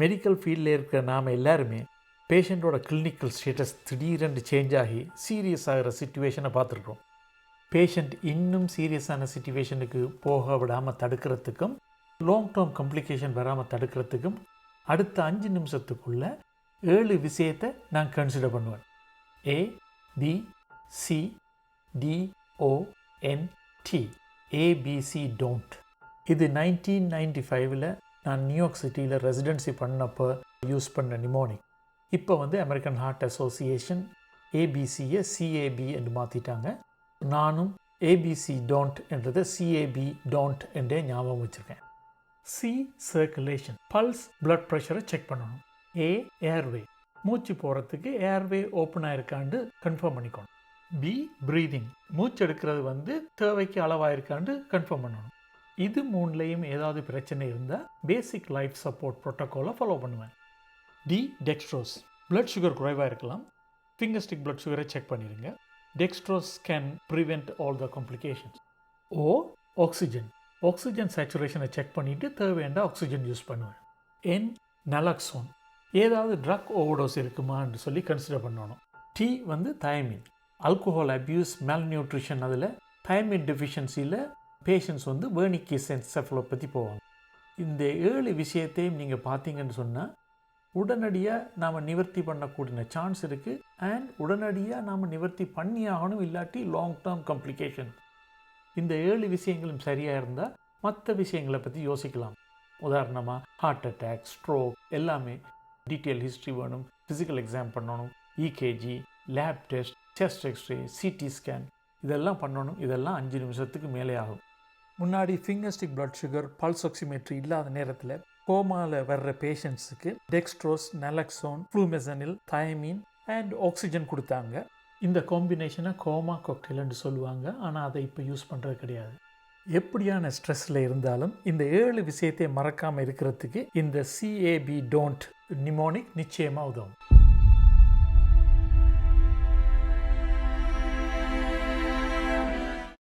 Medical ஃபீல்டில் இருக்கிற நாம் எல்லாருமே பேஷண்ட்டோட கிளினிக்கல் ஸ்டேட்டஸ் திடீரென்று சேஞ்ச் ஆகி சீரியஸ் ஆகிற சிச்சுவேஷனை பார்த்துருக்கோம். பேஷண்ட் இன்னும் சீரியஸான சிச்சுவேஷனுக்கு போக விடாமல் தடுக்கிறதுக்கும் லாங் டேர்ம் காம்ப்ளிகேஷன் வராமல் தடுக்கிறதுக்கும் அடுத்த 5 நிமிஷத்துக்குள்ள 7 விஷயத்தை நான் கன்சிடர் பண்ணுவேன். ABCDONT. ABC don't. இது 1995 நான் நியூயார்க் சிட்டியில் ரெசிடென்சி பண்ணப்போ யூஸ் பண்ண நிமோனிக். இப்போ அமெரிக்கன் ஹார்ட் அசோசியேஷன் ஏபிசியை CAB என்று மாற்றிட்டாங்க. நானும் ABC don't என்றதை CAB don't என்றே ஞாபகம் வச்சுருக்கேன். C சர்க்குலேஷன், பல்ஸ் பிளட் ப்ரெஷரை செக் பண்ணணும். A ஏர்வே, மூச்சு போகிறதுக்கு ஏர்வே ஓப்பன் ஆயிருக்காண்டு கன்ஃபார்ம் பண்ணிக்கணும். B ப்ரீதிங், மூச்சு எடுக்கிறது தேவைக்கு அளவாயிருக்காண்டு கன்ஃபார்ம் பண்ணணும். இது 3லையும் ஏதாவது பிரச்சனை இருந்தால் பேசிக் லைஃப் சப்போர்ட் ப்ரோட்டோக்காலை ஃபாலோ பண்ணுவேன். D டெக்ஸ்ட்ரோஸ், பிளட் சுகர் குறைவாக இருக்கலாம், ஃபிங்கர் ஸ்டிக் பிளட் சுகரை செக் பண்ணிடுங்க. Dextrose can prevent all the complications. O oxygen, oxygen சேச்சுரேஷனை செக் பண்ணிவிட்டு தேவையான ஆக்சிஜன் யூஸ் பண்ணுவேன். N நலாக்சோன், ஏதாவது ட்ரக் ஓவர்டோஸ் இருக்குமான்னு சொல்லி கன்சிடர் பண்ணணும். T thiamine, alcohol abuse, malnutrition, அதில் தயமின் டெஃபிஷியன்சியில் பேஷண்ட்ஸ் வேர்னிக்கீஸ் என்செஃபலோபதி போவாங்க. இந்த 7 விஷயத்தையும் நீங்கள் பார்த்தீங்கன்னு சொன்னால் உடனடியாக நாம் நிவர்த்தி பண்ணக்கூடிய சான்ஸ் இருக்குது. அண்ட் உடனடியாக நாம் நிவர்த்தி பண்ணி ஆகணும், இல்லாட்டி லாங் டேர்ம் காம்ப்ளிகேஷன். இந்த 7 விஷயங்களும் சரியாக இருந்தால் மற்ற விஷயங்களை பற்றி யோசிக்கலாம். உதாரணமாக ஹார்ட் அட்டாக், ஸ்ட்ரோக் எல்லாமே டீட்டெயில் ஹிஸ்ட்ரி வேணும், ஃபிசிக்கல் எக்ஸாம் பண்ணணும், EKG, lab test, chest x-ray, CT scan இதெல்லாம் பண்ணணும். இதெல்லாம் 5 நிமிஷத்துக்கு மேலே ஆகும். முன்னாடி finger stick blood sugar, pulse oximetry இல்லாத நேரத்தில் கோமாவில் வர்ற பேஷண்ட்ஸுக்கு dextrose, naloxone, flumazenil, thiamine and oxygen கொடுத்தாங்க. இந்த காம்பினேஷனை கோமா காக்டெயில்னு சொல்லுவாங்க. ஆனால் அதை இப்போ யூஸ் பண்ணுறது கிடையாது. எப்படியான ஸ்ட்ரெஸ்ஸில் இருந்தாலும் இந்த 7 விஷயத்தை மறக்காமல் இருக்கிறதுக்கு இந்த CAB don't நிமோனிக் நிச்சயமாக உதவும்.